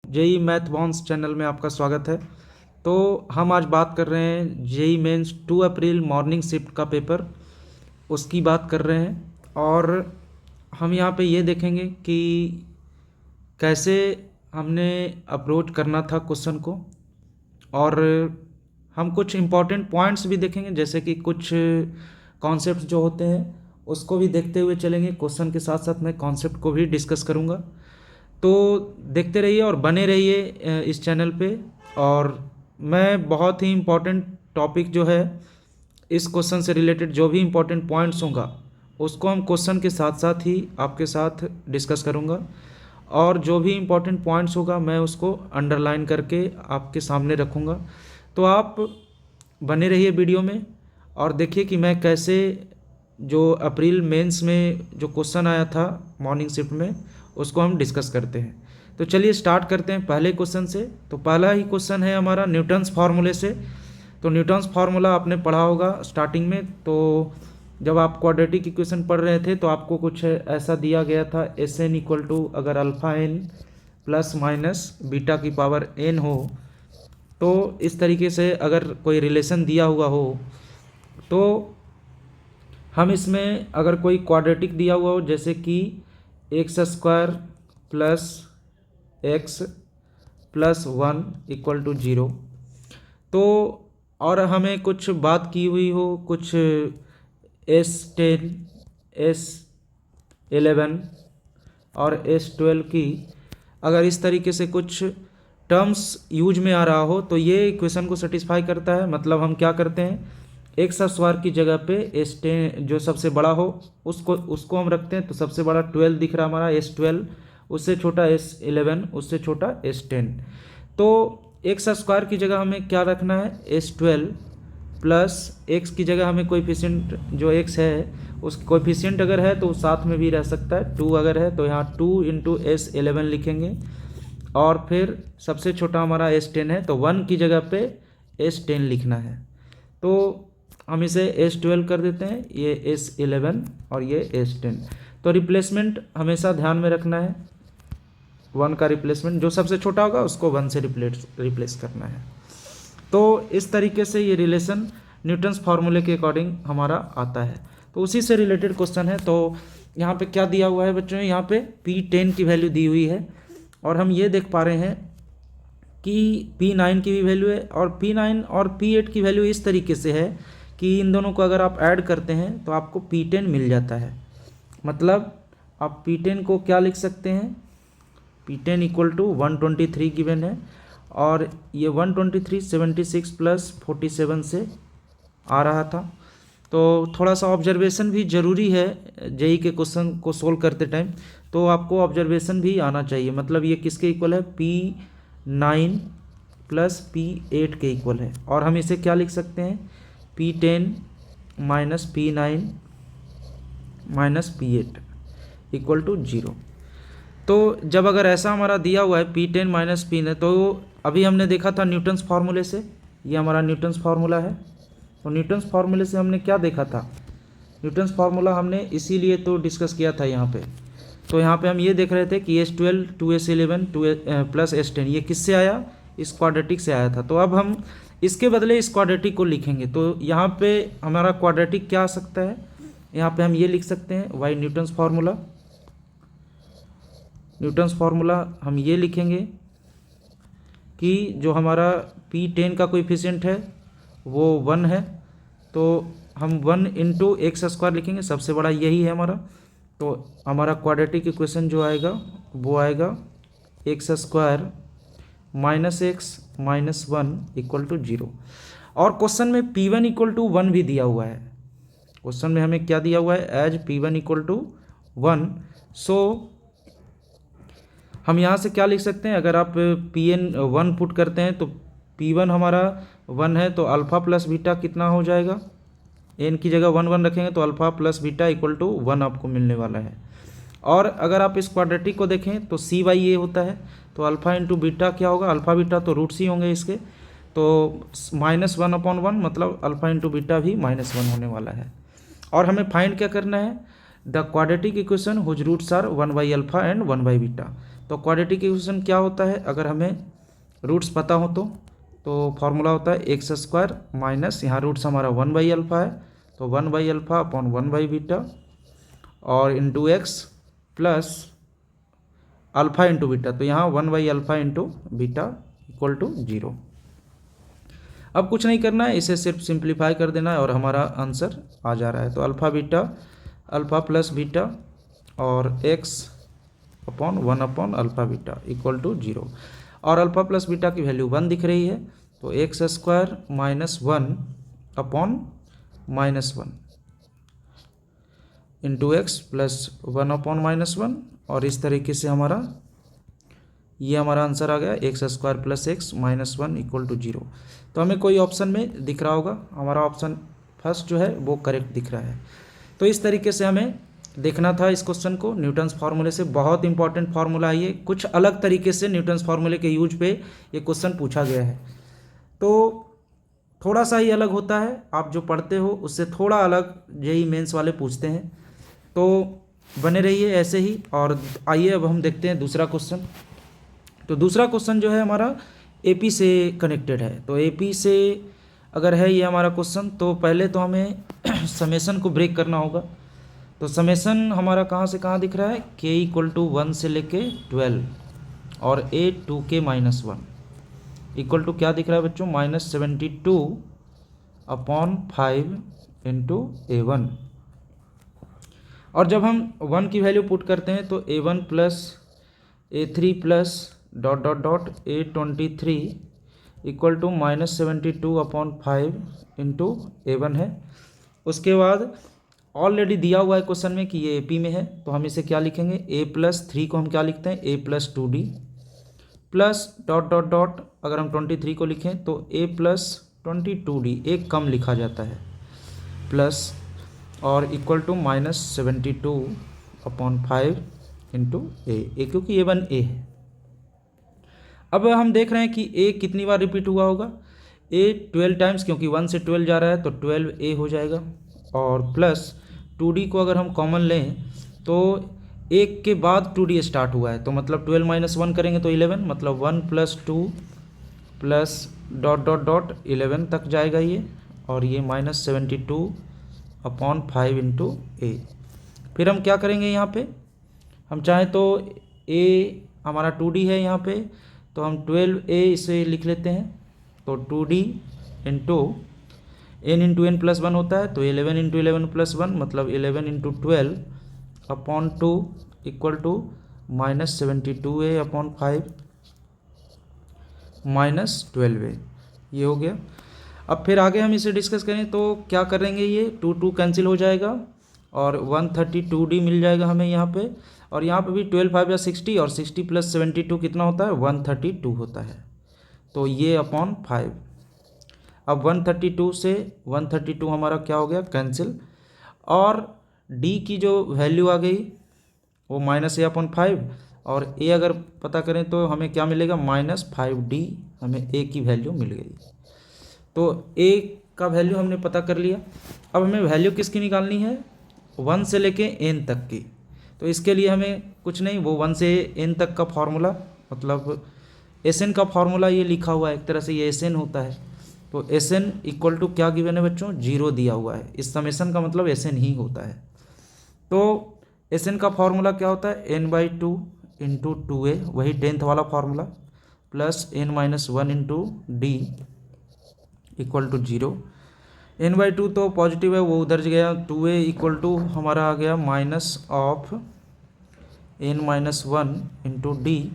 JEE math bones channel में आपका स्वागत है। तो हम आज बात कर रहे हैं जेई मेंस 2 अप्रैल मॉर्निंग शिफ्ट का पेपर, उसकी बात कर रहे हैं। और हम यहाँ पे ये देखेंगे कि कैसे हमने अप्रोच करना था क्वेश्चन को, और हम कुछ इम्पॉर्टेंट पॉइंट्स भी देखेंगे, जैसे कि कुछ कॉन्सेप्ट्स जो होते हैं उसको भी देखते हुए चलेंगे। क्वेश्चन के साथ साथ मैं कॉन्सेप्ट को भी डिस्कस करूँगा। तो देखते रहिए और बने रहिए इस चैनल पे। और मैं बहुत ही इम्पोर्टेंट टॉपिक जो है इस क्वेश्चन से रिलेटेड, जो भी इम्पोर्टेंट पॉइंट्स होगा उसको हम क्वेश्चन के साथ साथ ही आपके साथ डिस्कस करूँगा, और जो भी इम्पोर्टेंट पॉइंट्स होगा मैं उसको अंडरलाइन करके आपके सामने रखूँगा। तो आप बने रहिए वीडियो में और देखिए कि मैं कैसे जो अप्रैल मेंस में जो क्वेश्चन आया था मॉर्निंग शिफ्ट में उसको हम डिस्कस करते हैं। तो चलिए स्टार्ट करते हैं पहले क्वेश्चन से। तो पहला ही क्वेश्चन है हमारा न्यूटन्स फार्मूले से। तो न्यूटन्स फार्मूला आपने पढ़ा होगा स्टार्टिंग में। तो जब आप क्वाड्रेटिक इक्वेशन पढ़ रहे थे तो आपको कुछ ऐसा दिया गया था, एस एन इक्वल टू अगर alpha N plus minus beta की पावर एन हो, तो इस तरीके से अगर कोई रिलेशन दिया हुआ हो तो हम इसमें अगर कोई क्वाड्रेटिक दिया हुआ हो, जैसे कि X square plus X plus 1 equal to 0, तो और हमें कुछ बात की हुई हो, कुछ S10 S11 और S12 की, अगर इस तरीके से कुछ टर्म्स यूज में आ रहा हो तो ये इक्वेशन को सेटिस्फाई करता है। मतलब हम क्या करते हैं, एक्स स्क्वायर की जगह पे S10 जो सबसे बड़ा हो उसको हम रखते हैं। तो सबसे बड़ा 12 दिख रहा है हमारा, S12, उससे छोटा S11, उससे छोटा S10। तो एक्स स्क्वायर की जगह हमें क्या रखना है, S12 प्लस एक्स की जगह हमें कोएफिशिएंट जो एक्स है उस कोएफिशिएंट अगर है तो साथ में भी रह सकता है, 2 अगर है तो यहाँ 2 इंटू S11 लिखेंगे। और फिर सबसे छोटा हमारा S10 है तो 1 की जगह पे S10 लिखना है। तो हम इसे S12 कर देते हैं, ये S11 और ये S10। तो रिप्लेसमेंट हमेशा ध्यान में रखना है, 1 का रिप्लेसमेंट जो सबसे छोटा होगा उसको 1 से रिप्लेस करना है। तो इस तरीके से ये रिलेशन न्यूटन्स फार्मूले के अकॉर्डिंग हमारा आता है। तो उसी से रिलेटेड क्वेश्चन है। तो यहाँ पे क्या दिया हुआ है बच्चों, यहाँ पे P10 की वैल्यू दी हुई है, और हम ये देख पा रहे हैं कि P9 की भी वैल्यू है, और P9 और P8 की वैल्यू इस तरीके से है कि इन दोनों को अगर आप ऐड करते हैं तो आपको P10 मिल जाता है। मतलब आप P10 को क्या लिख सकते हैं, P10 इक्वल टू 123 गिवन है, और ये 123 76 प्लस 47 से आ रहा था। तो थोड़ा सा ऑब्जर्वेशन भी ज़रूरी है जेई के क्वेश्चन को सोल्व करते टाइम, तो आपको ऑब्जर्वेशन भी आना चाहिए। मतलब ये किसके इक्वल है, P9 प्लस P8 के इक्वल है। और हम इसे क्या लिख सकते हैं, P10 minus P9 minus P8 equal to 0। तो जब अगर ऐसा हमारा दिया हुआ है P10 माइनस P9, तो अभी हमने देखा था न्यूटन्स फार्मूले से, ये हमारा न्यूटन्स फार्मूला है। तो न्यूटन्स फार्मूले से हमने क्या देखा था, न्यूटन्स फार्मूला हमने इसीलिए तो डिस्कस किया था यहाँ पे। तो यहाँ पे हम ये देख रहे थे कि S12 2S11 2 प्लस S10 ये किससे आया, इस क्वाड्रेटिक से आया था। तो अब हम इसके बदले इस क्वाड्रेटिक को लिखेंगे। तो यहाँ पे हमारा क्वाड्रेटिक क्या आ सकता है, यहाँ पे हम ये लिख सकते हैं वाई न्यूटन्स फार्मूला हम ये लिखेंगे कि जो हमारा P10 का कोएफिशिएंट है वो 1 है, तो हम 1 इंटू एक्स स्क्वायर लिखेंगे, सबसे बड़ा यही है हमारा। तो हमारा क्वाड्रेटिक इक्वेशन जो आएगा वो आएगा X square minus X minus 1 equal to 0। और क्वेश्चन में P1 इक्वल टू 1 भी दिया हुआ है। क्वेश्चन में हमें क्या दिया हुआ है, एज P1 इक्वल टू 1। सो हम यहाँ से क्या लिख सकते हैं, अगर आप Pn 1 पुट करते हैं तो P1 हमारा 1 है, तो अल्फ़ा प्लस बीटा कितना हो जाएगा, n की जगह 1 1 रखेंगे तो alpha plus beta equal to 1 आपको मिलने वाला है। और अगर आप इस क्वाड्रेटिक को देखें तो सी वाई ये होता है, तो अल्फ़ा इंटू बीटा क्या होगा, अल्फ़ा बीटा तो रूट्स ही होंगे इसके, तो -1/1 मतलब अल्फ़ा इंटू बीटा भी -1 होने वाला है। और हमें फाइंड क्या करना है, the quadratic equation whose roots are 1 by alpha and 1 by beta. तो क्वाड्रेटिक इक्वेशन क्या होता है, अगर हमें रूट्स पता हो तो फॉर्मूला होता है एक्स स्क्वायर माइनस, यहाँ रूट्स हमारा 1/अल्फ़ा है तो 1/अल्फ़ा अपॉन 1/बीटा और into x plus alpha into beta, तो यहाँ 1/अल्फ़ा इंटू बीटा इक्वल टू 0। अब कुछ नहीं करना है, इसे सिर्फ सिंप्लीफाई कर देना है और हमारा आंसर आ जा रहा है। तो अल्फ़ा प्लस बीटा और एक्स अपॉन 1/अल्फ़ा बीटा इक्वल टू 0, और अल्फ़ा प्लस बीटा की वैल्यू 1 दिख रही है, तो x square minus 1 upon minus 1 into x plus 1 upon minus 1, और इस तरीके से ये हमारा आंसर आ गया X square plus X minus 1 equal to 0। तो हमें कोई ऑप्शन में दिख रहा होगा, हमारा ऑप्शन फर्स्ट जो है वो करेक्ट दिख रहा है। तो इस तरीके से हमें देखना था इस क्वेश्चन को न्यूटन्स फार्मूले से। बहुत इंपॉर्टेंट फार्मूला है ये, कुछ अलग तरीके से न्यूटन्स फार्मूले के यूज पे ये क्वेश्चन पूछा गया है। तो थोड़ा सा ही अलग होता है, आप जो पढ़ते हो उससे थोड़ा अलग जेईई मेंस वाले पूछते हैं। तो बने रहिए ऐसे ही, और आइए अब हम देखते हैं दूसरा क्वेश्चन। तो दूसरा क्वेश्चन जो है हमारा एपी से कनेक्टेड है। तो एपी से अगर है ये हमारा क्वेश्चन, तो पहले तो हमें समेसन को ब्रेक करना होगा। तो समेसन हमारा कहाँ से कहाँ दिख रहा है, k इक्वल टू 1 से लेके 12 और a 2k minus 1 equal to क्या दिख रहा है बच्चों, -72 अपॉन 5 इंटू A1। और जब हम 1 की वैल्यू पुट करते हैं तो A1 plus A3 plus dot dot dot A23 equal to -72 upon 5 into A1 है। उसके बाद ऑलरेडी दिया हुआ है क्वेश्चन में कि ये एपी में है, तो हम इसे क्या लिखेंगे, a+3 को हम क्या लिखते हैं, a+2d plus dot dot dot, अगर हम 23 को लिखें तो a+22d, एक कम लिखा जाता है, प्लस और इक्वल टू -72 अपॉन 5 इंटू ए, क्योंकि A1 a है। अब हम देख रहे हैं कि a कितनी बार रिपीट हुआ होगा, a 12 टाइम्स, क्योंकि 1 से 12 जा रहा है तो 12a हो जाएगा, और प्लस 2d को अगर हम कॉमन लें तो एक के बाद 2d स्टार्ट हुआ है, तो मतलब 12 माइनस 1 करेंगे तो 11, मतलब 1 plus 2 plus dot dot dot 11 तक जाएगा ये, और ये -72 अपॉन 5 इंटू ए। फिर हम क्या करेंगे, यहाँ पे हम चाहें तो a हमारा 2d है यहाँ पे, तो हम 12a इसे लिख लेते हैं, तो 2d into n into N plus 1 होता है, तो 11 इंटू 11 प्लस 1 मतलब 11 into 12 upon 2 equal to -72a upon 5 -12a, ये हो गया। अब फिर आगे हम इसे डिस्कस करें तो क्या करेंगे, ये 2 कैंसिल हो जाएगा और 132d मिल जाएगा हमें यहाँ पे, और यहाँ पे भी 12 5 या 60, और 60 प्लस 72 कितना होता है, 132 होता है, तो ये अपॉन 5। अब 132 से 132 हमारा क्या हो गया, कैंसिल, और d की जो वैल्यू आ गई वो -a अपॉन 5, और a अगर पता करें तो हमें क्या मिलेगा, -5d, हमें a की वैल्यू मिल गई। तो a का वैल्यू हमने पता कर लिया। अब हमें वैल्यू किसकी निकालनी है, 1 से लेके n तक की। तो इसके लिए हमें कुछ नहीं, वो 1 से n तक का फॉर्मूला, मतलब Sn का फॉर्मूला ये लिखा हुआ है, एक तरह से ये Sn होता है। तो Sn इक्वल टू क्या गिवन है बच्चों, 0 दिया हुआ है, इस समेसन का मतलब Sn ही होता है। तो Sn का फॉर्मूला क्या होता है, n/2 इंटू 2a, वही 10th वाला formula, plus n-1 into D equal to 0। n/2 तो पॉजिटिव है, वो उधर गया, 2a इक्वल टू हमारा आ गया minus of n-1 into D,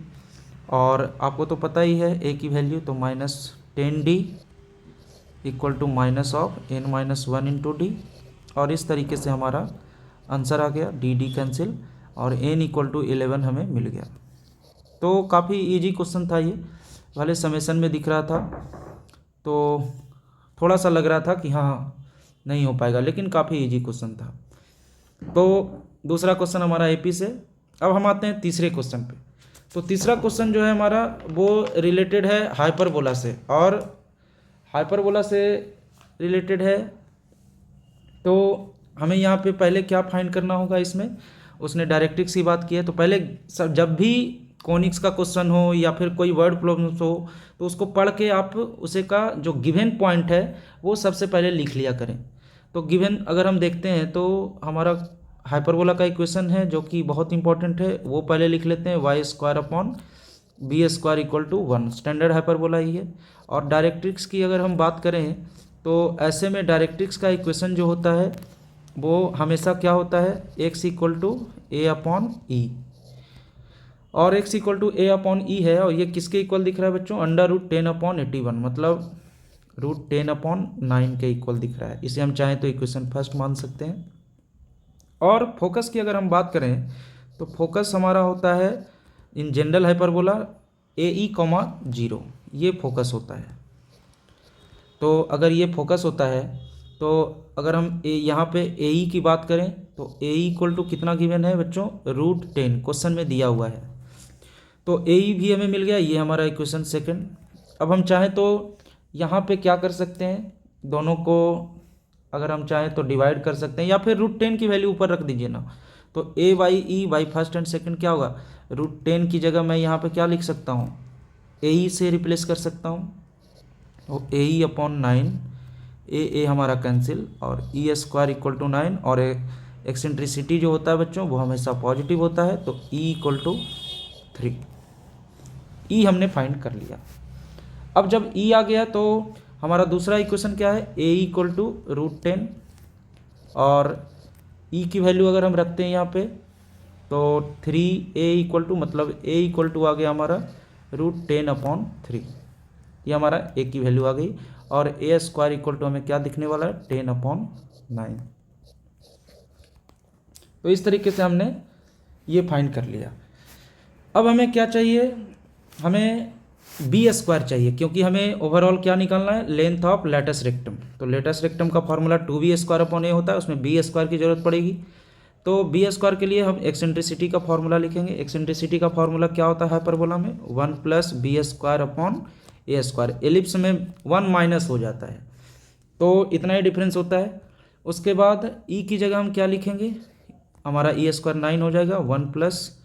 और आपको तो पता ही है a की वैल्यू, तो -10d equal to minus of n-1 into D, और इस तरीके से हमारा आंसर आ गया, डी कैंसिल, और n इक्वल टू 11 हमें मिल गया। तो काफ़ी इजी क्वेश्चन था ये, भले समेसन में दिख रहा था तो थोड़ा सा लग रहा था कि हाँ नहीं हो पाएगा, लेकिन काफ़ी इजी क्वेश्चन था। तो दूसरा क्वेश्चन हमारा एपी से। अब हम आते हैं तीसरे क्वेश्चन पे। तो तीसरा क्वेश्चन जो है हमारा वो रिलेटेड है हाइपरबोला से, और हाइपरबोला से रिलेटेड है, तो हमें यहाँ पे पहले क्या फाइंड करना होगा, इसमें उसने डायरेक्ट्रिक्स की बात की है। तो पहले जब भी कोनिक्स का क्वेश्चन हो या फिर कोई वर्ड प्रॉब्लम्स हो, तो उसको पढ़ के आप उसे का जो गिवन पॉइंट है वो सबसे पहले लिख लिया करें। तो गिवन अगर हम देखते हैं तो हमारा हाइपरबोला का इक्वेशन है जो कि बहुत इंपॉर्टेंट है, वो पहले लिख लेते हैं, y square upon b square equal to 1, standard hyperbola ही है। और डायरेक्ट्रिक्स की अगर हम बात करें तो ऐसे में डायरेक्ट्रिक्स का इक्वेशन जो होता है वो हमेशा क्या होता है, x equal to a upon e, और x equal to a upon e है, और ये किसके इक्वल दिख रहा है बच्चों, अंडर रूट 10/81, मतलब √10/9 के इक्वल दिख रहा है। इसे हम चाहें तो इक्वेशन फर्स्ट मान सकते हैं। और फोकस की अगर हम बात करें तो फोकस हमारा होता है इन जनरल हाइपरबोला AE, 0, ये फोकस होता है। तो अगर ये फोकस होता है तो अगर हम यहाँ पे AE की बात करें तो AE इक्वल टू कितना गिवन है बच्चों, √10 क्वेश्चन में दिया हुआ है। तो AE भी हमें मिल गया, ये हमारा इक्वेशन सेकंड। अब हम चाहें तो यहाँ पे क्या कर सकते हैं, दोनों को अगर हम चाहें तो डिवाइड कर सकते हैं, या फिर √10 की वैल्यू ऊपर रख दीजिए ना। तो AE by first and second क्या होगा, √10 की जगह मैं यहाँ पे क्या लिख सकता हूँ, AE से रिप्लेस कर सकता हूँ, तो AE अपॉन 9, ए हमारा कैंसिल, और ई स्क्वायर इक्वल टू 9, और एक्सेंट्रिसिटी जो होता है बच्चों वो हमेशा पॉजिटिव होता है, तो E इक्वल टू 3, E हमने फाइंड कर लिया। अब जब E आ गया तो हमारा दूसरा इक्वेशन क्या है, AE इक्वल टू √10, और E की वैल्यू अगर हम रखते हैं यहाँ पे तो 3A इक्वल टू, मतलब A इक्वल टू आ गया हमारा √10/3, ये हमारा A की वैल्यू आ गई, और A स्क्वायर इक्वल टू हमें क्या दिखने वाला है, 10/9। तो इस तरीके से हमने ये फाइंड कर लिया। अब हमें क्या चाहिए, हमें बी स्क्वायर चाहिए, क्योंकि हमें ओवरऑल क्या निकालना है, लेंथ ऑफ लेटस रेक्टम। तो लेटस रेक्टम का फॉर्मूला 2b स्क्वायर अपॉन ए होता है, उसमें बी स्क्वायर की जरूरत पड़ेगी। तो बी स्क्वायर के लिए हम एक्सेंट्रिसिटी का फॉर्मूला लिखेंगे। एक्सेंट्रिसिटी का फॉर्मूला क्या होता है हाइपरबोला में, 1 + बी स्क्वायर अपॉन ए स्क्वायर। एलिप्स में 1 माइनस हो जाता है, तो इतना ही डिफरेंस होता है। उसके बाद ई की जगह हम क्या लिखेंगे, हमारा ई स्क्वायर 9 हो जाएगा, 1 +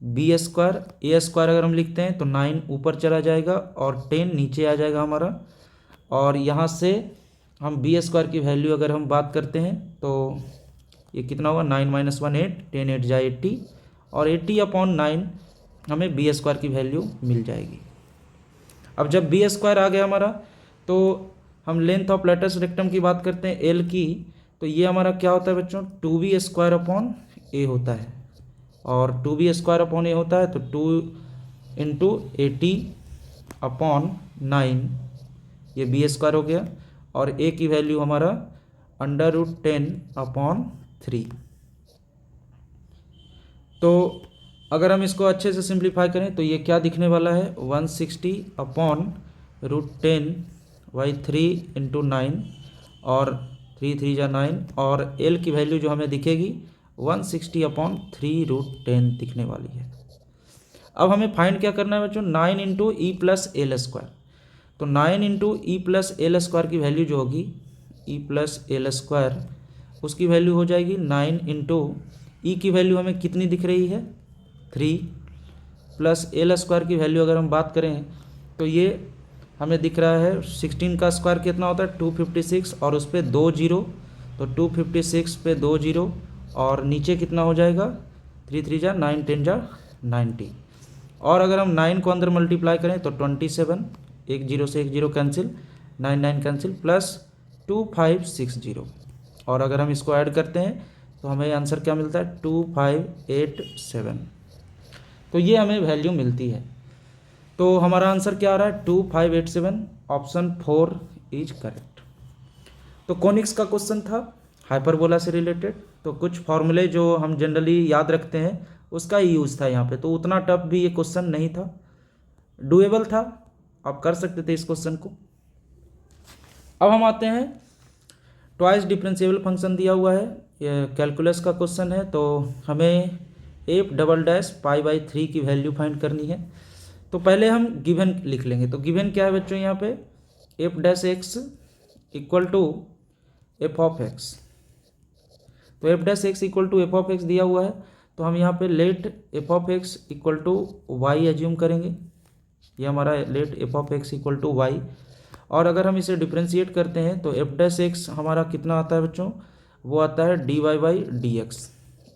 बी स्क्वायर, ए स्क्वायर अगर हम लिखते हैं तो 9 ऊपर चला जाएगा और 10 नीचे आ जाएगा हमारा। और यहाँ से हम बी स्क्वायर की वैल्यू अगर हम बात करते हैं तो ये कितना होगा, 9 - 1 8, 10 8 जा 80, और 80/9 हमें बी स्क्वायर की वैल्यू मिल जाएगी। अब जब बी स्क्वायर आ गया हमारा तो हम लेंथ ऑफ लेटस रेक्टम की बात करते हैं एल की, तो ये हमारा क्या होता है बच्चों, 2b स्क्वायर अपॉन ए होता है, और 2b स्क्वायर अपॉन ए होता है तो 2 × 80/9, ये बी स्क्वायर हो गया, और ए की वैल्यू हमारा √10/3। तो अगर हम इसको अच्छे से सिंप्लीफाई करें तो ये क्या दिखने वाला है, 160/√10/3 × 9, और 3 3 जा 9, और एल की वैल्यू जो हमें दिखेगी 160/3√10 दिखने वाली है। अब हमें फाइंड क्या करना है बच्चों, 9 × E + L स्क्वायर। तो 9 × E + L स्क्वायर की वैल्यू जो होगी, E + L स्क्वायर, उसकी वैल्यू हो जाएगी 9 × E की वैल्यू हमें कितनी दिख रही है, 3, + L स्क्वायर की वैल्यू अगर हम बात करें तो ये हमें दिख रहा है 16 का स्क्वायर कितना होता है, 256, और उस पर 2 0, तो 256 पे 2 0, और नीचे कितना हो जाएगा, 3 3 जा 9, 10 जा 90, और अगर हम 9 को अंदर मल्टीप्लाई करें तो 27, 1 0 से 1 0 कैंसिल, 9 9 कैंसिल, +2560, और अगर हम इसको ऐड करते हैं तो हमें आंसर क्या मिलता है, 2587। तो ये हमें वैल्यू मिलती है। तो हमारा आंसर क्या आ रहा है, 2587, ऑप्शन 4 इज करेक्ट। तो कोनिक्स का क्वेश्चन था हाइपरबोला से रिलेटेड, तो कुछ फॉर्मूले जो हम जनरली याद रखते हैं उसका ही यूज़ था यहाँ पे, तो उतना टफ भी ये क्वेश्चन नहीं था, डुएबल था, आप कर सकते थे इस क्वेश्चन को। अब हम आते हैं, ट्वाइस डिफरेंशिएबल फंक्शन दिया हुआ है, ये कैलकुलस का क्वेश्चन है, तो हमें f'(π/3) की वैल्यू फाइंड करनी है। तो पहले हम गिवन लिख लेंगे। तो गिवन क्या है बच्चों, यहाँ पे f' इक्वल टू f(x), तो f' इक्वल टू f(x) दिया हुआ है। तो हम यहाँ पे let F of X equal to Y assume करेंगे। ये हमारा let F of X equal to Y, और अगर हम इसे डिफ्रेंशिएट करते हैं तो एफ डैश एक्स हमारा कितना आता है बच्चों, वो आता है D Y by D X.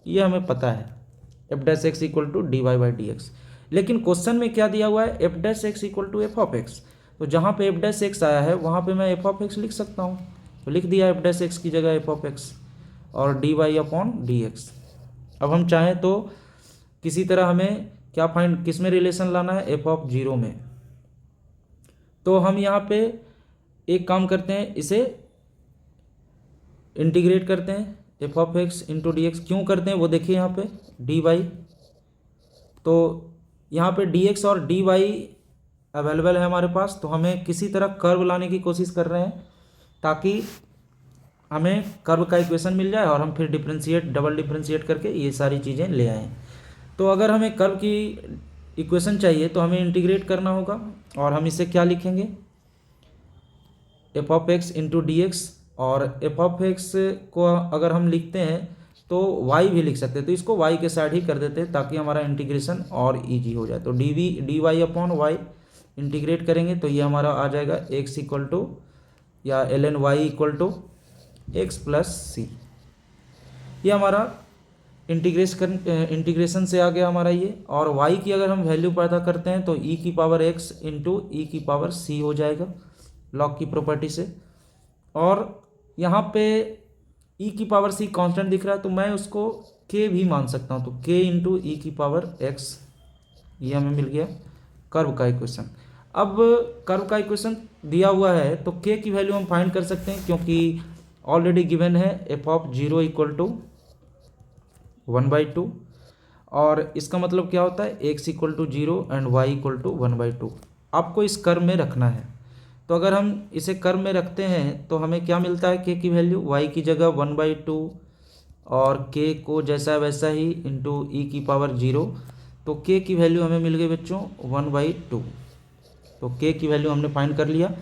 ये हमें पता है F dash X equal to D Y by D X. लेकिन क्वेश्चन में क्या दिया हुआ है, F dash X equal to F of X. तो जहाँ पे एफ डैश एक्स आया है वहाँ पे मैं एफ ऑफ एक्स लिख सकता हूँ, तो लिख दिया एफ डैश एक्स की जगह एफ ऑफ एक्स और D Y upon D X. अब हम चाहें तो किसी तरह हमें क्या फाइंड, किस में रिलेशन लाना है, एफ ऑफ जीरो में। तो हम यहाँ पे एक काम करते हैं, इसे इंटीग्रेट करते हैं, F of x into D x. क्यों करते हैं वो देखिए यहाँ पे डी वाई, तो यहाँ पे डी एक्स और डी वाई अवेलेबल है हमारे पास, तो हमें किसी तरह कर्व लाने की कोशिश कर रहे हैं ताकि हमें कर्व का इक्वेशन मिल जाए और हम फिर डिफरेंशिएट, डबल डिफरेंशिएट करके ये सारी चीज़ें ले आएँ। तो अगर हमें कर्व की इक्वेशन चाहिए तो हमें इंटीग्रेट करना होगा, और हम इसे क्या लिखेंगे, F of x into D x. और एफ ऑफ एक्स को अगर हम लिखते हैं तो वाई भी लिख सकते हैं, तो इसको वाई के साइड ही कर देते हैं ताकि हमारा इंटीग्रेशन और ईजी हो जाए। तो d Y upon y integrate करेंगे तो ये हमारा आ जाएगा एक्स इक्वल टू या l n y equal to x plus c. ये हमारा इंटीग्रेशन से आ गया हमारा ये। और y की अगर हम वैल्यू पता करते हैं तो e की पावर x इंटू ई की पावर c हो जाएगा लॉग की प्रॉपर्टी से। और यहाँ पे e की पावर c कांस्टेंट दिख रहा है तो मैं उसको k भी मान सकता हूँ, तो k इंटू ई की पावर x, ये हमें मिल गया कर्व का इक्वेशन। अब कर्व का इक्वेशन दिया हुआ है तो k की वैल्यू हम फाइंड कर सकते हैं क्योंकि ऑलरेडी गिवन है F of zero equal to 1/2, और इसका मतलब क्या होता है, x equal to zero and y equal to 1/2 आपको इस कर्व में रखना है। तो अगर हम इसे कर्व में रखते हैं तो हमें क्या मिलता है, k की वैल्यू y की जगह 1/2 और k को जैसा वैसा ही इंटू ई की पावर जीरो, तो k की वैल्यू हमें मिल गई बच्चों 1/2। तो k की वैल्यू हमने फाइंड कर लिया,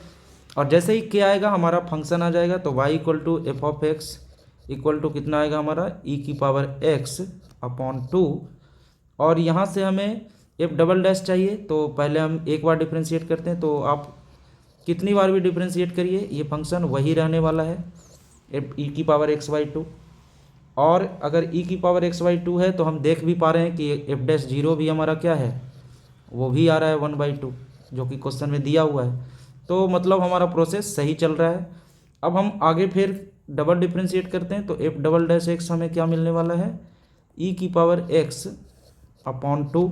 और जैसे ही k आएगा हमारा फंक्शन आ जाएगा, तो y equal to F of X equal to कितना आएगा हमारा e की पावर x अपॉन 2। और यहाँ से हमें f डबल डैश चाहिए, तो पहले हम एक बार डिफ्रेंशिएट करते हैं, तो आप कितनी बार भी डिफ्रेंशिएट करिए ये फंक्शन वही रहने वाला है f e की पावर x/2। और अगर e की पावर x/2 है तो हम देख भी पा रहे हैं कि f डैश जीरो भी हमारा क्या है, वो भी आ रहा है 1/2 जो कि क्वेश्चन में दिया हुआ है। तो मतलब हमारा प्रोसेस सही चल रहा है। अब हम आगे फिर डबल डिफ्रेंशिएट करते हैं, तो f डबल डैश एक्स हमें क्या मिलने वाला है, e की पावर x अपॉन 2।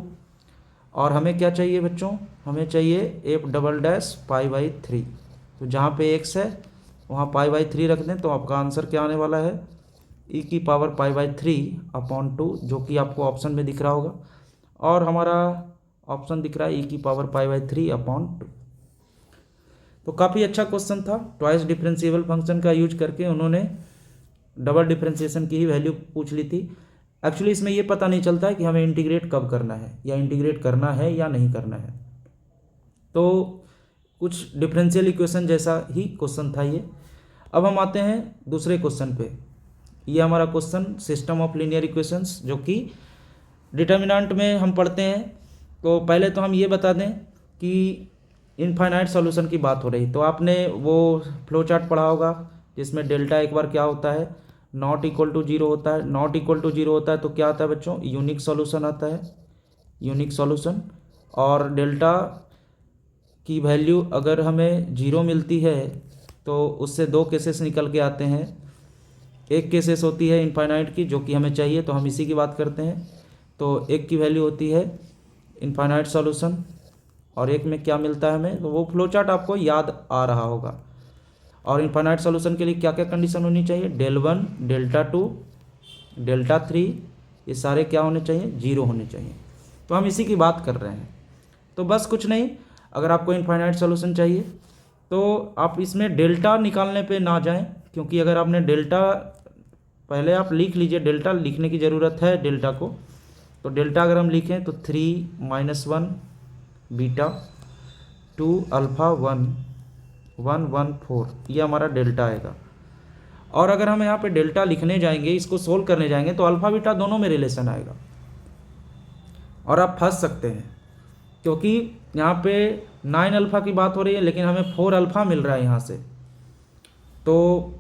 और हमें क्या चाहिए बच्चों, हमें चाहिए f डबल डैश π/3। तो जहाँ पे x है वहाँ π/3 रख दें, तो आपका आंसर क्या आने वाला है, e की पावर π/3 अपॉन 2, जो कि आपको ऑप्शन में दिख रहा होगा। और हमारा ऑप्शन दिख रहा है e की पावर π/3 अपॉन 2। तो काफ़ी अच्छा क्वेश्चन था, ट्वाइस डिफरेंशिएबल फंक्शन का यूज करके उन्होंने डबल डिफरेंशिएशन की ही वैल्यू पूछ ली थी। एक्चुअली इसमें ये पता नहीं चलता है कि हमें इंटीग्रेट कब करना है, या इंटीग्रेट करना है या नहीं करना है। तो कुछ डिफरेंशियल इक्वेशन जैसा ही क्वेश्चन था ये। अब हम आते हैं दूसरे क्वेश्चन पे। ये हमारा question system of linear equations, जो कि डिटर्मिनेंट में हम पढ़ते हैं। तो पहले तो हम ये बता दें कि इनफाइनाइट सॉल्यूशन की बात हो रही, तो आपने वो फ्लो चार्ट पढ़ा होगा जिसमें डेल्टा एक बार क्या होता है, नॉट इक्वल टू जीरो होता है। नॉट इक्वल टू जीरो होता है तो क्या आता है बच्चों, यूनिक सॉल्यूशन आता है, यूनिक सॉल्यूशन। और डेल्टा की वैल्यू अगर हमें जीरो मिलती है तो उससे दो केसेस निकल के आते हैं। एक केसेस होती है इनफाइनाइट की, जो कि हमें चाहिए, तो हम इसी की बात करते हैं। तो एक की वैल्यू होती है इनफाइनाइट सॉल्यूशन, और एक में क्या मिलता है हमें, तो वो फ्लो चार्ट आपको याद आ रहा होगा। और इनफाइनाइट सॉल्यूशन के लिए क्या क्या कंडीशन होनी चाहिए, डेल 1, डेल्टा 2, डेल्टा 3, ये सारे क्या होने चाहिए, जीरो होने चाहिए। तो हम इसी की बात कर रहे हैं। तो बस कुछ नहीं, अगर आपको इनफाइनाइट सॉल्यूशन चाहिए तो आप इसमें डेल्टा निकालने पे ना जाएं, क्योंकि अगर आपने डेल्टा पहले आप लिख लीजिए, डेल्टा लिखने की ज़रूरत है डेल्टा को। तो डेल्टा अगर हम लिखें तो 3 - 1 बीटा 2 अल्फ़ा 1 1 1 4, ये हमारा डेल्टा आएगा। और अगर हम यहाँ पे डेल्टा लिखने जाएंगे, इसको सोल्व करने जाएंगे, तो अल्फ़ा बीटा दोनों में रिलेशन आएगा। और आप फंस सकते हैं, क्योंकि यहाँ पे 9 अल्फ़ा की बात हो रही है लेकिन हमें 4 अल्फ़ा मिल रहा है यहाँ से। तो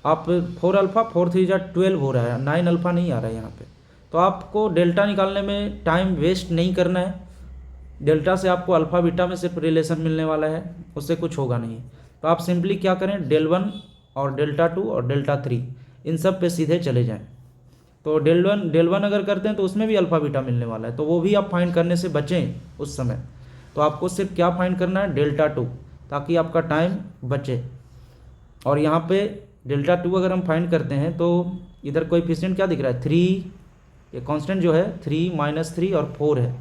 आप 4 अल्फ़ा 4 3 जा 12 हो रहा है, 9 अल्फ़ा नहीं आ रहा है यहाँ पे। तो आपको डेल्टा निकालने में टाइम वेस्ट नहीं करना है। डेल्टा से आपको अल्फ़ा बीटा में सिर्फ रिलेशन मिलने वाला है, उससे कुछ होगा नहीं। तो आप सिंपली क्या करें, डेल 1 और डेल्टा 2 और डेल्टा 3 इन सब पे सीधे चले जाएं। तो डेल वन अगर करते हैं तो उसमें भी अल्फ़ा बीटा मिलने वाला है, तो वो भी आप फाइंड करने से बचें उस समय। तो आपको सिर्फ क्या फाइंड करना है, डेल्टा 2, ताकि आपका टाइम बचे। और यहाँ पे डेल्टा 2 अगर हम फाइंड करते हैं तो इधर कोएफिशिएंट क्या दिख रहा है, 3, ये कांस्टेंट जो है 3 -3 और 4 है।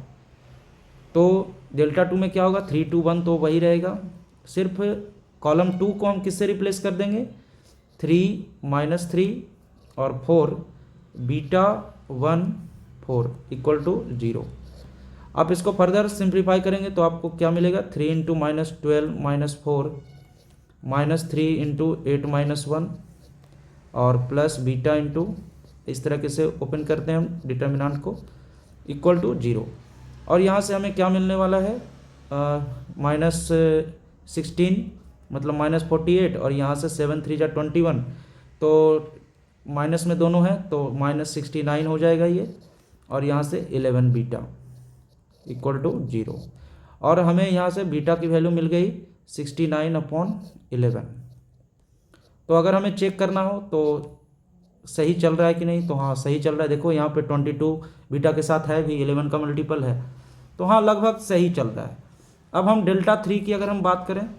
तो डेल्टा 2 में क्या होगा, 3 2 1 तो वही रहेगा। सिर्फ कॉलम 2 को हम किससे रिप्लेस कर देंगे, 3 -3 और 4 बीटा 1 4 इक्वल टू 0। आप इसको फर्दर सिंप्लीफाई करेंगे तो आपको क्या मिलेगा, 3 इंटू -12 -4 -3 इंटू 8 -1 और प्लस बीटा इंटू, इस तरह से ओपन करते हैं हम डिटर्मिनेंट को, इक्वल टू 0। और यहाँ से हमें क्या मिलने वाला है, -16 मतलब -48 और यहाँ से 7 3 जा 21, तो माइनस में दोनों है तो -69 हो जाएगा ये, और यहाँ से 11 बीटा इक्वल टू 0। और हमें यहाँ से बीटा की वैल्यू मिल गई 69/11। तो अगर हमें चेक करना हो तो सही चल रहा है कि नहीं, तो हाँ सही चल रहा है। देखो यहाँ पे 22 बीटा के साथ है भी, 11 का मल्टीपल है, तो हाँ लगभग सही चल रहा है। अब हम डेल्टा 3 की अगर हम बात करें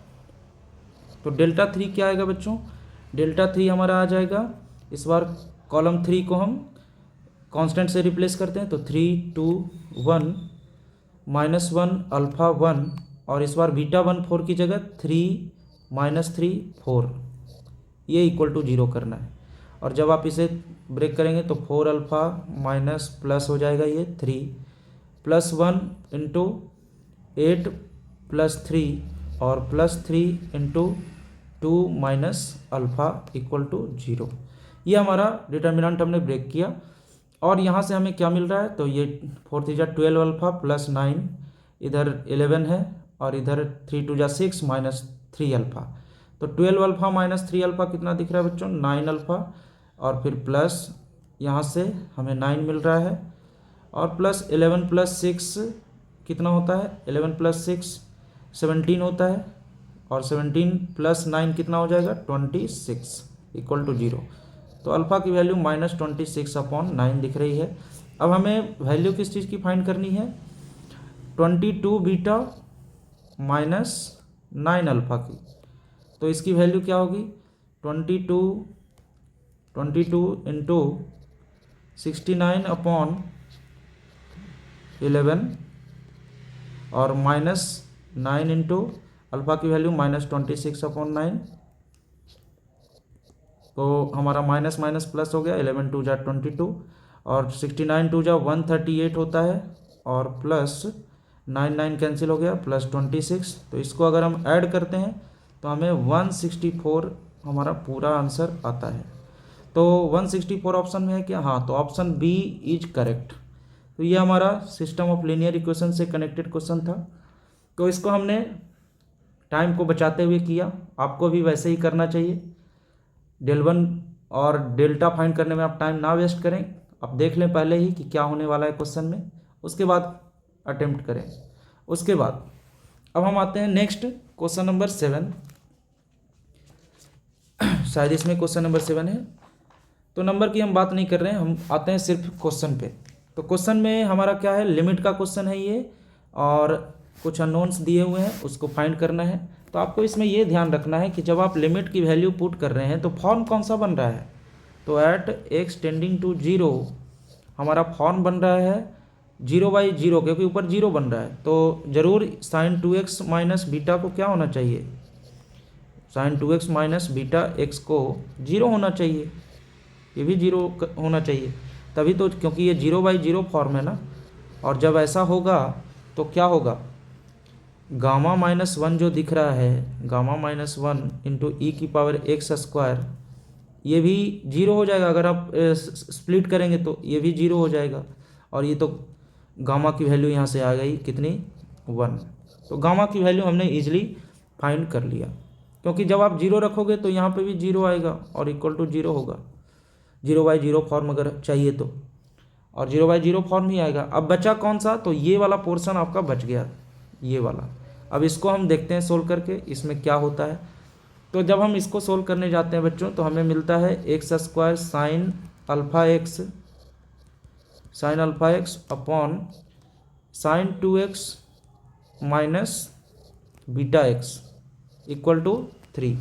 तो डेल्टा 3 क्या आएगा बच्चों, डेल्टा 3 हमारा आ जाएगा, इस बार कॉलम 3 को हम कांस्टेंट से रिप्लेस करते हैं, तो 3 2 1 -1 अल्फ़ा 1, और इस बार बीटा 1 4 की जगह 3 -3 4, ये इक्वल टू 0 करना है। और जब आप इसे ब्रेक करेंगे तो 4 अल्फ़ा माइनस प्लस हो जाएगा ये 3 +1 इंटू 8 +3 और +3 into 2 minus alpha equal to 0। ये हमारा डिटर्मिनेंट हमने ब्रेक किया। और यहाँ से हमें क्या मिल रहा है, तो ये 4 3 जा 12 अल्फ़ा +9, इधर 11 है और इधर 3 2 जा 6 -3 अल्फ़ा। तो 12 अल्फ़ा -3 अल्फ़ा कितना दिख रहा है बच्चों, 9 अल्फ़ा, और फिर प्लस यहाँ से हमें 9 मिल रहा है, और प्लस 11 + 6 कितना होता है, 11 + 6 17 होता है, और 17 + 9 कितना हो जाएगा, 26 इक्वल टू 0। तो अल्फ़ा की वैल्यू -26/9 दिख रही है। अब हमें वैल्यू किस चीज़ की फाइंड करनी है, 22 बीटा -9 अल्फ़ा की। तो इसकी वैल्यू क्या होगी, 22 इंटू 69/11 और -9 इंटू अल्फ़ा की वैल्यू -26/9, तो हमारा माइनस माइनस प्लस हो गया, 11 2 जा 22 और 69 2 जा 138 होता है, और प्लस 9 9 कैंसिल हो गया, +26। तो इसको अगर हम ऐड करते हैं तो हमें 164 हमारा पूरा आंसर आता है। तो 164 ऑप्शन में है क्या, हाँ, तो ऑप्शन बी इज करेक्ट। तो ये हमारा सिस्टम ऑफ लीनियर इक्वेशन से कनेक्टेड क्वेश्चन था। तो इसको हमने टाइम को बचाते हुए किया, आपको भी वैसे ही करना चाहिए। डेल 1 और डेल्टा फाइंड करने में आप टाइम ना वेस्ट करें, आप देख लें पहले ही कि क्या होने वाला है क्वेश्चन में, उसके बाद अटेम्प्ट करें। उसके बाद अब हम आते हैं नेक्स्ट क्वेश्चन नंबर 7, शायद इसमें क्वेश्चन नंबर 7 है। तो नंबर की हम बात नहीं कर रहे हैं, हम आते हैं सिर्फ क्वेश्चन पे। तो क्वेश्चन में हमारा क्या है, लिमिट का क्वेश्चन है ये, और कुछ अननोन्स दिए हुए हैं, उसको फाइंड करना है। तो आपको इसमें ये ध्यान रखना है कि जब आप लिमिट की वैल्यू पुट कर रहे हैं तो फॉर्म कौन सा बन रहा है, तो एट x टेंडिंग टू 0 हमारा फॉर्म बन रहा है 0/0, क्योंकि ऊपर 0 बन रहा है, तो ज़रूर sin 2x माइनस बीटा को क्या होना चाहिए, sin 2x minus beta x को 0 होना चाहिए, ये भी 0 होना चाहिए, तभी तो, क्योंकि ये 0/0 फॉर्म है ना। और जब ऐसा होगा तो क्या होगा, Γ-1 जो दिख रहा है, Γ-1 इंटू e⁻x², ये भी 0 हो जाएगा। अगर आप स्प्लिट करेंगे तो ये भी 0 हो जाएगा, और ये तो गामा की वैल्यू यहाँ से आ गई कितनी 1। तो गामा की वैल्यू हमने ईजिली फाइंड कर लिया, क्योंकि जब आप 0 रखोगे तो यहाँ पे भी 0 आएगा और इक्वल टू 0 होगा, 0/0 फॉर्म अगर चाहिए तो, और 0/0 फॉर्म ही आएगा। अब बचा कौन सा, तो ये वाला पोर्शन आपका बच गया, ये वाला। अब इसको हम देखते हैं सोल्व करके इसमें क्या होता है। तो जब हम इसको सोल्व करने जाते हैं बच्चों, तो हमें मिलता है x² sine alpha x upon sine 2x minus beta x equal to 3।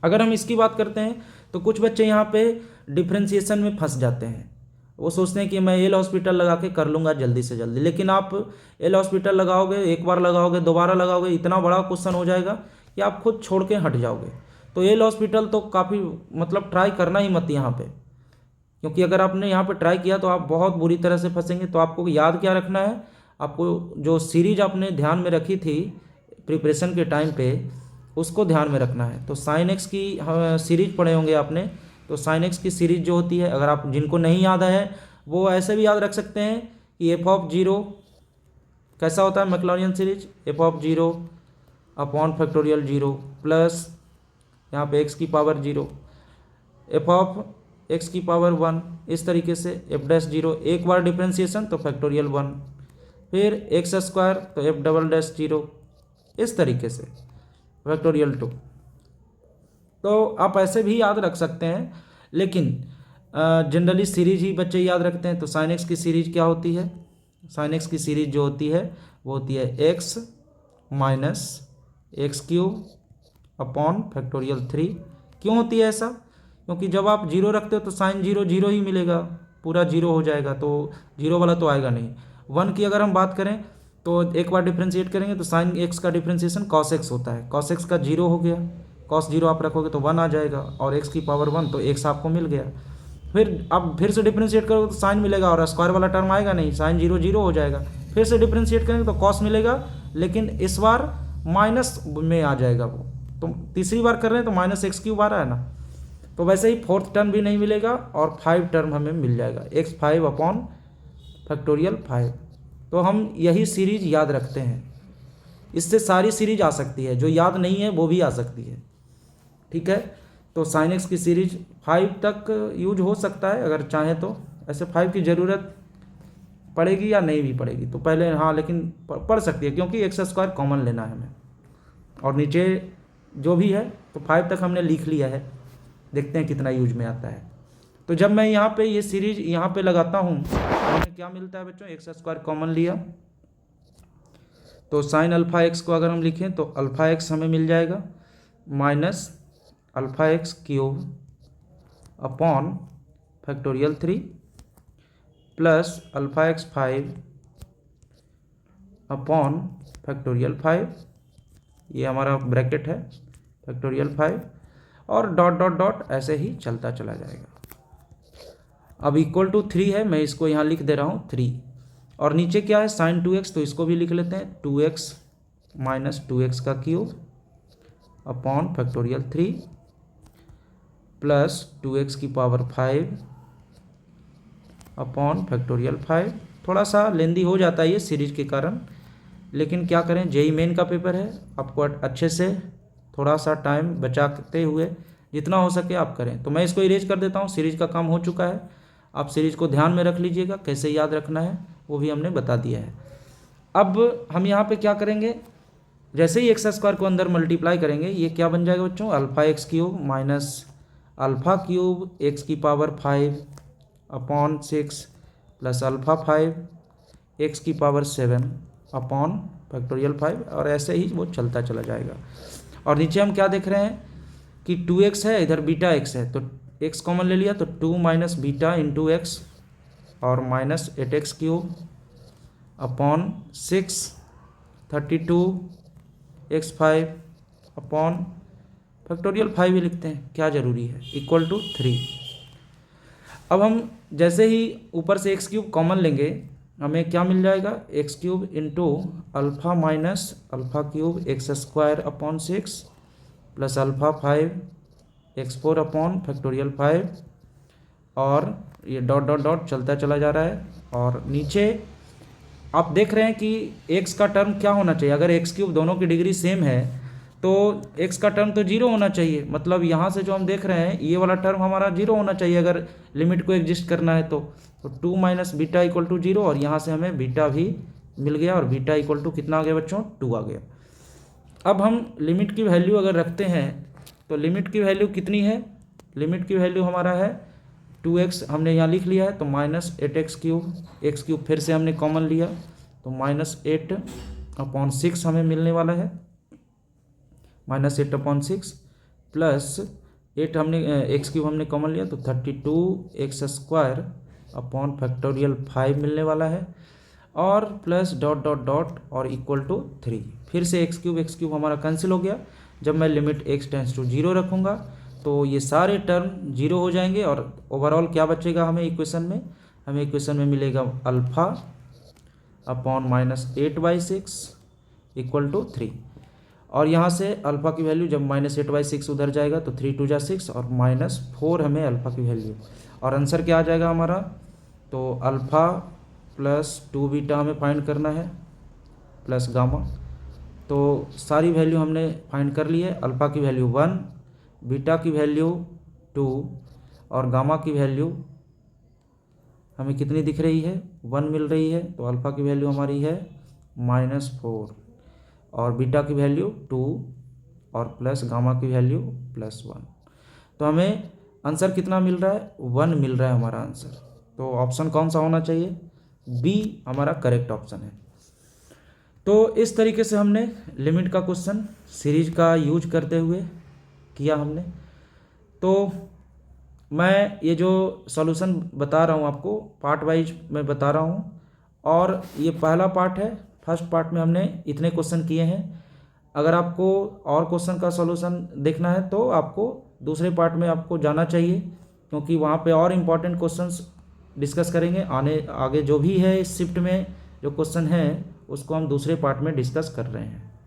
अगर हम इसकी बात करते हैं तो कुछ बच्चे यहाँ पे डिफ्रेंशिएशन में फंस जाते हैं, वो सोचते हैं कि मैं एल हॉस्पिटल लगा के कर लूँगा जल्दी से जल्दी, लेकिन आप एल हॉस्पिटल लगाओगे, एक बार लगाओगे, दोबारा लगाओगे, इतना बड़ा क्वेश्चन हो जाएगा कि आप खुद छोड़ के हट जाओगे। तो एल हॉस्पिटल तो काफ़ी मतलब ट्राई करना ही मत यहाँ पे, क्योंकि अगर आपने यहाँ पे ट्राई किया तो आप बहुत बुरी तरह से फंसेंगे। तो आपको याद क्या रखना है, आपको जो सीरीज आपने ध्यान में रखी थी प्रिपरेशन के टाइम पे, उसको ध्यान में रखना है। तो साइन एक्स की सीरीज पढ़े होंगे आपने, तो साइन एक्स की सीरीज जो होती है, अगर आप जिनको नहीं याद है वो ऐसे भी याद रख सकते हैं कि f(0) कैसा होता है Maclaurin series, f(0) upon factorial 0 plus यहाँ पे x की पावर 0, f(x की पावर 1), इस तरीके से f'(0), एक बार डिफ्रेंशिएशन तो फैक्टोरियल 1, फिर x² तो f'(0), इस तरीके से फैक्टोरियल 2। तो आप ऐसे भी याद रख सकते हैं, लेकिन जनरली सीरीज ही बच्चे याद रखते हैं। तो साइन एक्स की सीरीज क्या होती है, साइन एक्स की सीरीज जो होती है वो होती है x minus x³ upon factorial 3। क्यों होती है ऐसा, क्योंकि जब आप 0 रखते हो तो साइन 0 0 ही मिलेगा, पूरा 0 हो जाएगा, तो 0 वाला तो आएगा नहीं। 1 की अगर हम बात करें तो एक बार डिफ्रेंशिएट करेंगे तो साइन एक्स का डिफ्रेंशिएशन कॉस एक्स होता है, कॉस एक्स का 0 हो गया, कॉस 0 आप रखोगे तो 1 आ जाएगा, और एक्स की पावर 1 तो एक्स आपको मिल गया। फिर अब फिर से डिफ्रेंशिएट करोगे तो साइन मिलेगा और स्क्वायर वाला टर्म आएगा नहीं, साइन 0 0 हो जाएगा। फिर से डिफ्रेंशिएट करेंगे तो कॉस मिलेगा, लेकिन इस बार माइनस में आ जाएगा वो, तो तीसरी बार कर रहे हैं तो माइनस x³ आ रहा है ना। तो वैसे ही फोर्थ टर्म भी नहीं मिलेगा और 5 टर्म हमें मिल जाएगा, x5 अपॉन फैक्टोरियल 5। तो हम यही सीरीज याद रखते हैं, इससे सारी सीरीज आ सकती है, जो याद नहीं है वो भी आ सकती है, ठीक है। तो साइन एक्स की सीरीज 5 तक यूज हो सकता है अगर चाहें तो, ऐसे 5 की ज़रूरत पड़ेगी या नहीं भी पड़ेगी तो पहले हाँ, लेकिन पढ़ सकती है, क्योंकि x² कॉमन लेना है हमें, और नीचे जो भी है तो 5 तक हमने लिख लिया है, देखते हैं कितना यूज में आता है। तो जब मैं यहाँ पे ये सीरीज यहाँ पे लगाता हूँ तो हमें क्या मिलता है बच्चों, x² कॉमन लिया तो साइन अल्फ़ा एक्स को अगर हम लिखें तो अल्फ़ा एक्स हमें मिल जाएगा minus alpha x³ upon factorial 3 plus alpha x5 upon factorial 5, ये हमारा ब्रैकेट है फैक्टोरियल 5, और डॉट डॉट डॉट ऐसे ही चलता चला जाएगा। अब इक्वल टू 3 है, मैं इसको यहाँ लिख दे रहा हूँ 3, और नीचे क्या है साइन 2x, तो इसको भी लिख लेते हैं 2x minus 2x³ upon factorial 3 plus 2x की पावर 5 अपॉन फैक्टोरियल 5। थोड़ा सा लेंदी हो जाता है ये सीरीज के कारण, लेकिन क्या करें, जेई मेन का पेपर है, आपको अच्छे से थोड़ा सा टाइम बचाते हुए जितना हो सके आप करें। तो मैं इसको इरेज कर देता हूँ, सीरीज का काम हो चुका है। आप सीरीज को ध्यान में रख लीजिएगा, कैसे याद रखना है वो भी हमने बता दिया है। अब हम यहाँ पे क्या करेंगे, जैसे ही x² को अंदर मल्टीप्लाई करेंगे, ये क्या बन जाएगा बच्चों, अल्फ़ा x³ माइनस अल्फ़ा³ x की power 5 upon 6 plus alpha 5 x की पावर 7 अपॉन फैक्टोरियल 5, और ऐसे ही वो चलता चला जाएगा। और नीचे हम क्या देख रहे हैं कि 2x है, इधर बीटा x है, तो x कॉमन ले लिया तो 2 माइनस बीटा इंटू x और minus 8x³ upon 6 32 x5 upon factorial 5 ही लिखते हैं, क्या ज़रूरी है, इक्वल टू 3। अब हम जैसे ही ऊपर से x³ कॉमन लेंगे, हमें क्या मिल जाएगा, x³ इंटू अल्फ़ा माइनस अल्फ़ा³ x² upon 6 plus alpha 5 x4 upon factorial 5, और ये डॉट डॉट डॉट चलता चला जा रहा है। और नीचे आप देख रहे हैं कि x का टर्म क्या होना चाहिए, अगर एक्स क्यूब दोनों की डिग्री सेम है तो x का टर्म तो जीरो होना चाहिए। मतलब यहाँ से जो हम देख रहे हैं ये वाला टर्म हमारा जीरो होना चाहिए अगर लिमिट को एग्जिस्ट करना है तो 2 minus beta equal to zero, और यहाँ से हमें बीटा भी मिल गया और बीटा इक्वल टू कितना आ गया बच्चों, 2 आ गया। अब हम लिमिट की वैल्यू अगर रखते हैं तो लिमिट की वैल्यू कितनी है, लिमिट की वैल्यू हमारा है 2x हमने यहाँ लिख लिया है, तो minus 8x cube, x cube फिर से हमने कॉमन लिया तो -8/6 हमें मिलने वाला है, -8/6 प्लस 8 हमने एक्स क्यूब हमने कॉमन लिया तो 32x² मिलने वाला है, और प्लस डॉट डॉट डॉट और इक्वल टू 3। फिर से एक्स क्यूब हमारा कैंसिल हो गया। जब मैं लिमिट x टेंस टू 0 रखूँगा तो ये सारे टर्म 0 हो जाएंगे, और ओवरऑल क्या बचेगा हमें इक्वेशन में, हमें इक्वेशन में मिलेगा अल्फ़ा अपॉन -8/6 इक्वल टू 3। और यहाँ से अल्फ़ा की वैल्यू जब -8/6 उधर जाएगा तो 3 2 जा 6 और -4 हमें अल्फ़ा की वैल्यू, और आंसर क्या आ जाएगा हमारा, तो अल्फ़ा प्लस 2 बीटा हमें फाइंड करना है प्लस गामा। तो सारी वैल्यू हमने फाइंड कर ली है, अल्फ़ा की वैल्यू 1, बीटा की वैल्यू 2 और गामा की वैल्यू हमें कितनी दिख रही है, 1 मिल रही है। तो अल्फ़ा की वैल्यू हमारी है -4 और बीटा की वैल्यू 2 और प्लस गामा की वैल्यू +1। तो हमें आंसर कितना मिल रहा है, 1 मिल रहा है हमारा आंसर। तो ऑप्शन कौन सा होना चाहिए, बी हमारा करेक्ट ऑप्शन है। तो इस तरीके से हमने लिमिट का क्वेश्चन सीरीज का यूज करते हुए किया हमने। तो मैं ये जो सॉल्यूशन बता रहा हूँ आपको पार्ट वाइज मैं बता रहा हूँ, और ये पहला पार्ट है। फर्स्ट पार्ट में हमने इतने क्वेश्चन किए हैं। अगर आपको और क्वेश्चन का सॉल्यूशन देखना है तो आपको दूसरे पार्ट में आपको जाना चाहिए, क्योंकि वहाँ पे और इम्पॉर्टेंट क्वेश्चंस डिस्कस करेंगे। आगे जो भी है इस शिफ्ट में जो क्वेश्चन है उसको हम दूसरे पार्ट में डिस्कस कर रहे हैं।